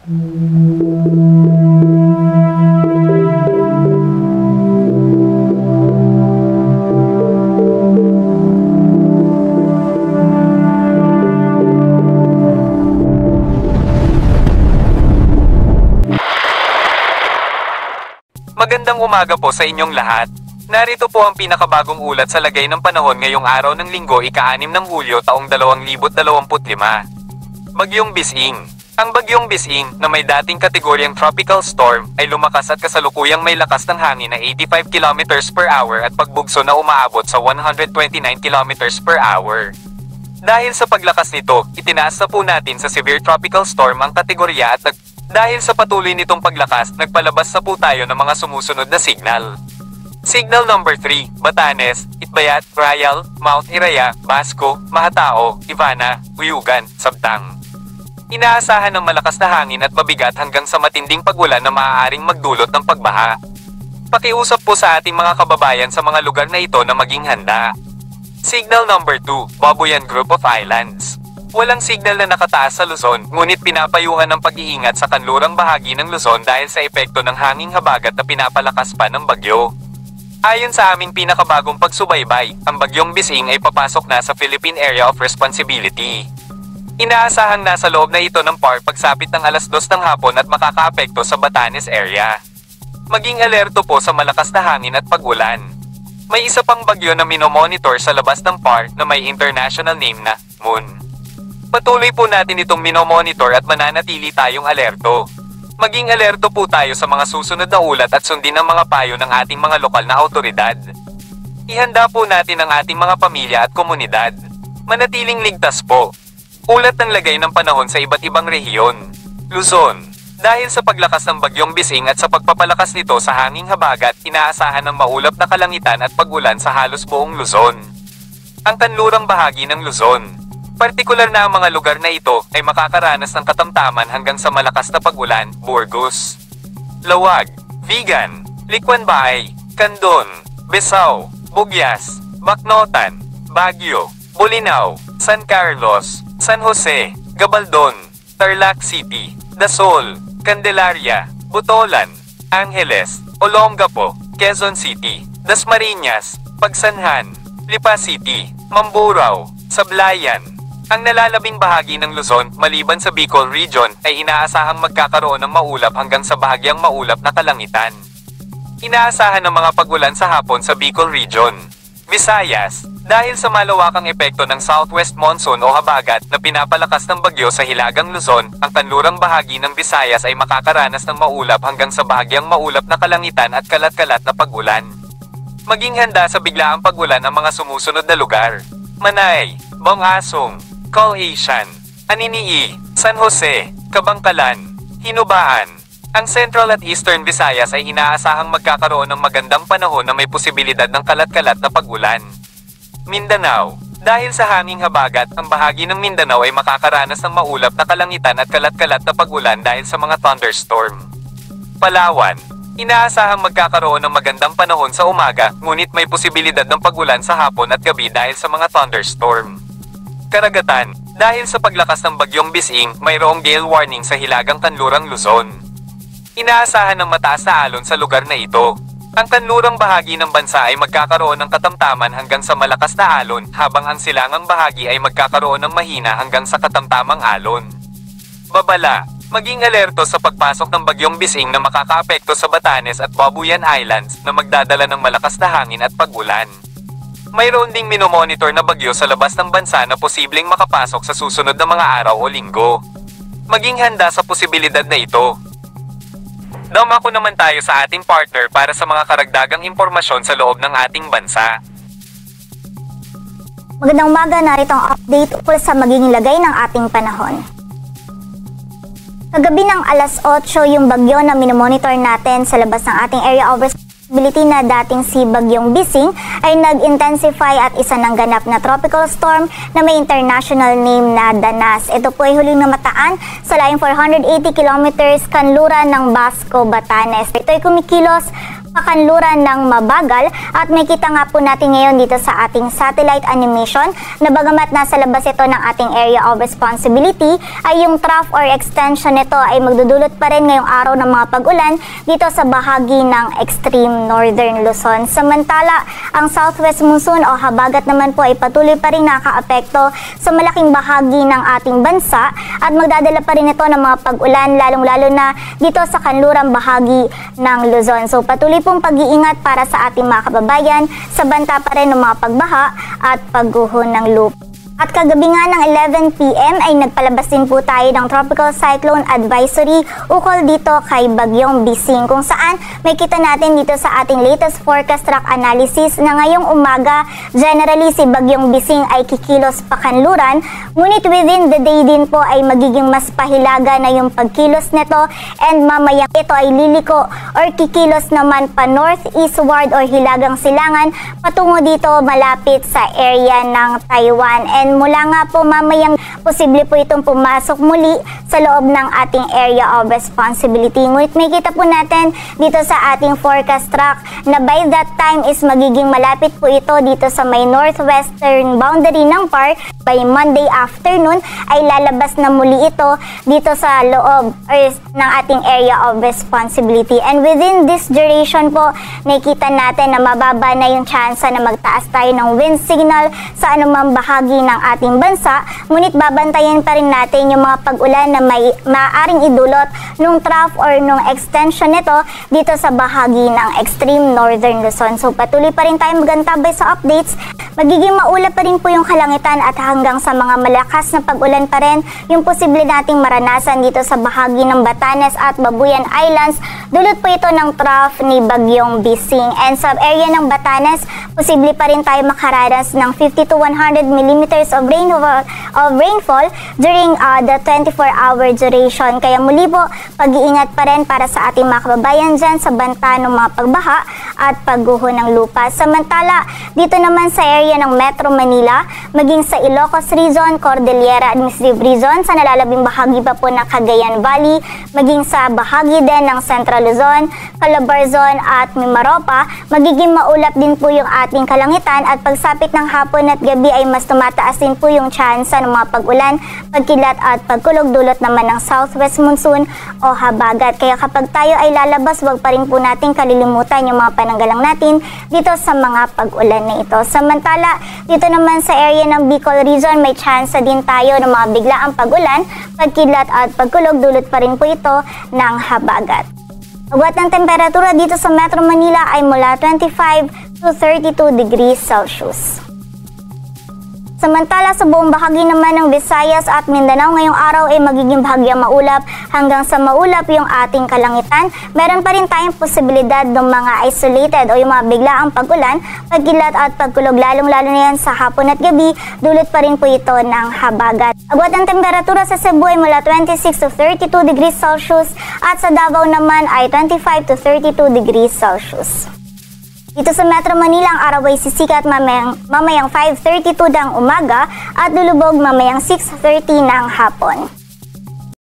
Magandang umaga po sa inyong lahat. Narito po ang pinakabagong ulat sa lagay ng panahon ngayong araw ng Linggo, ika-6 ng Hulyo taong 2025. Bagyong Bising. Ang Bagyong Bising, na may dating kategoryang tropical storm, ay lumakas at kasalukuyang may lakas ng hangin na 85 km per hour at pagbugso na umaabot sa 129 km per hour. Dahil sa paglakas nito, itinaas na po natin sa severe tropical storm ang kategorya at dahil sa patuloy nitong paglakas, nagpalabas na po tayo ng mga sumusunod na signal. Signal number 3, Batanes, Itbayat, Rayal, Mount Iraya, Basco, Mahatao, Ivana, Uyugan, Sabtang. Inaasahan ng malakas na hangin at mabigat hanggang sa matinding pag-ulan na maaaring magdulot ng pagbaha. Pakiusap po sa ating mga kababayan sa mga lugar na ito na maging handa. Signal number 2, Babuyan Group of Islands. Walang signal na nakataas sa Luzon, ngunit pinapayuhan ng pag-iingat sa kanlurang bahagi ng Luzon dahil sa epekto ng hanging habagat na pinapalakas pa ng bagyo. Ayon sa aming pinakabagong pagsubaybay, ang Bagyong Bising ay papasok na sa Philippine Area of Responsibility. Inaasahang nasa loob na ito ng PAR pagsapit ng alas 2 ng hapon at makakaapekto sa Batanes area. Maging alerto po sa malakas na hangin at pag-ulan. May isa pang bagyo na minomonitor sa labas ng PAR na may international name na Moon. Patuloy po natin itong minomonitor at mananatili tayong alerto. Maging alerto po tayo sa mga susunod na ulat at sundin ang mga payo ng ating mga lokal na autoridad. Ihanda po natin ang ating mga pamilya at komunidad. Manatiling ligtas po. Ulat ng lagay ng panahon sa iba't ibang rehiyon. Luzon. Dahil sa paglakas ng Bagyong Bising at sa pagpapalakas nito sa hanging habagat, inaasahan ng maulap na kalangitan at pag-ulan sa halos buong Luzon. Ang kanlurang bahagi ng Luzon. Partikular na ang mga lugar na ito ay makakaranas ng katamtaman hanggang sa malakas na pag-ulan, Burgos, Lawag, Vigan, Likwan Baay, Candon, Besao, Bugyas, Bacnotan, Baguio, Bolinao, San Carlos, San Jose, Gabaldon, Tarlac City, Dasol, Candelaria, Butolan, Angeles, Olongapo, Quezon City, Dasmariñas, Pagsanhan, Lipa City, Mamburao, Sablayan. Ang nalalabing bahagi ng Luzon, maliban sa Bicol Region, ay inaasahang magkakaroon ng maulap hanggang sa bahagyang maulap na kalangitan. Inaasahan ng mga pag-ulan sa hapon sa Bicol Region. Visayas, dahil sa malawakang epekto ng southwest monsoon o habagat na pinapalakas ng bagyo sa Hilagang Luzon, ang kanlurang bahagi ng Visayas ay makakaranas ng maulap hanggang sa bahagyang maulap na kalangitan at kalat-kalat na pag-ulan. Maging handa sa biglaang pag-ulan ang mga sumusunod na lugar. Manay, Bangasong, Calaisian, Aninii, San Jose, Kabangkalan, Hinubaan. Ang Central at Eastern Visayas ay inaasahang magkakaroon ng magandang panahon na may posibilidad ng kalat-kalat na pag-ulan. Mindanao. Dahil sa hanging habagat, ang bahagi ng Mindanao ay makakaranas ng maulap na kalangitan at kalat-kalat na pag-ulan dahil sa mga thunderstorm. Palawan. Inaasahang magkakaroon ng magandang panahon sa umaga, ngunit may posibilidad ng pag-ulan sa hapon at gabi dahil sa mga thunderstorm. Karagatan. Dahil sa paglakas ng Bagyong Bising, mayroong gale warning sa Hilagang Kanlurang Luzon. Inaasahan ng mataas na alon sa lugar na ito. Ang kanlurang bahagi ng bansa ay magkakaroon ng katamtaman hanggang sa malakas na alon, habang ang silangang bahagi ay magkakaroon ng mahina hanggang sa katamtamang alon. Babala. Maging alerto sa pagpasok ng Bagyong Bising na makakaapekto sa Batanes at Babuyan Islands na magdadala ng malakas na hangin at pag-ulan. Mayroon ding minomonitor na bagyo sa labas ng bansa na posibleng makapasok sa susunod na mga araw o linggo. Maging handa sa posibilidad na ito. Dumako naman tayo sa ating partner para sa mga karagdagang impormasyon sa loob ng ating bansa. Magandang umaga, narito ang update ukol sa magiging lagay ng ating panahon. Kagabi ng alas 8, yung bagyo na minomonitor natin sa labas ng ating area of responsibility na dating si Bagyong Bising ay nag-intensify at isa ng ganap na tropical storm na may international name na Danas. Ito po ay huling namataan sa layong 480 kilometers kanluran ng Basco, Batanes. Ito ay kumikilos pakanluran ng mabagal at makita nga po natin ngayon dito sa ating satellite animation na bagamat nasa labas ito ng ating area of responsibility ay yung trough or extension nito ay magdudulot pa rin ngayong araw ng mga pag-ulan dito sa bahagi ng extreme northern Luzon. Samantala, ang southwest monsoon o habagat naman po ay patuloy pa rin nakakaapekto sa malaking bahagi ng ating bansa at magdadala pa rin ito ng mga pag-ulan lalong-lalo na dito sa kanlurang bahagi ng Luzon. So patuloy pong pag-iingat para sa ating mga kababayan sa banta pa rin ng mga pagbaha at pagguho ng lupa. At kagabi nga ng 11 PM ay nagpalabas din po tayo ng Tropical Cyclone Advisory ukol dito kay Bagyong Bising kung saan may kita natin dito sa ating latest forecast track analysis na ngayong umaga generally si Bagyong Bising ay kikilos pakanluran ngunit within the day din po ay magiging mas pahilaga na yung pagkilos nito and mamaya ito ay liliko or kikilos naman pa northeastward or hilagang silangan patungo dito malapit sa area ng Taiwan. And mula nga po mamayang posible po itong pumasok muli sa loob ng ating area of responsibility. Ngunit may kita po natin dito sa ating forecast track na by that time is magiging malapit po ito dito sa may northwestern boundary ng PAR. By Monday afternoon ay lalabas na muli ito dito sa loob ng ating area of responsibility. And within this duration po, nakita natin na mababa na yung chance na magtaas tayo ng wind signal sa anumang bahagi ng ating bansa, ngunit babantayan pa rin natin yung mga pag-ulan na may maaaring idulot nung trough or nung extension nito dito sa bahagi ng extreme northern Luzon. So patuloy pa rin tayo magantabay sa updates. Magiging maulap pa rin po yung kalangitan at hanggang sa mga malakas na pag-ulan pa rin yung posible nating maranasan dito sa bahagi ng Batanes at Babuyan Islands. Dulot po ito ng trough ni Bagyong Bising. And sa area ng Batanes, posible pa rin tayo makaranas ng 50 to 100 millimeters of rainfall during the 24-hour duration. Kaya muli po, pag-iingat pa rin para sa ating mga kababayan dyan sa banta ng mga pagbaha at pagguho ng lupa. Samantala, dito naman sa area ng Metro Manila, maging sa Ilocos Region, Cordillera Administrative Region, sa nalalabing bahagi pa po ng Cagayan Valley, maging sa bahagi din ng Central Luzon, Calabarzon at Mimaropa, magiging maulap din po yung ating kalangitan at pagsapit ng hapon at gabi ay mas tumataas din po yung tsansa ng mga pag-ulan, pagkilat at pagkulog dulot naman ng southwest monsoon o habagat. Kaya kapag tayo ay lalabas, wag pa rin po natin kalilimutan yung mga pananggalang natin dito sa mga pag-ulan na ito. Samantala, dito naman sa area ng Bicol Region, may tsansa din tayo ng mga biglaang pag-ulan, pagkilat at pagkulog dulot pa rin po ito ng habagat. Agwat ng temperatura dito sa Metro Manila ay mula 25 to 32 degrees Celsius. Samantala sa buong bahagi naman ng Visayas at Mindanao ngayong araw ay magiging bahagyang maulap hanggang sa maulap yung ating kalangitan. Meron pa rin tayong posibilidad ng mga isolated o yung mga biglaang pag-ulan, pagkilat at pagkulog lalong-lalo na yan sa hapon at gabi, dulot pa rin po ito ng habagat. Agwat ng temperatura sa Cebu ay mula 26 to 32 degrees Celsius at sa Davao naman ay 25 to 32 degrees Celsius. Dito sa Metro Manila, ang araw ay sisikat mamayang 5:32 ng umaga at lulubog mamayang 6:30 ng hapon.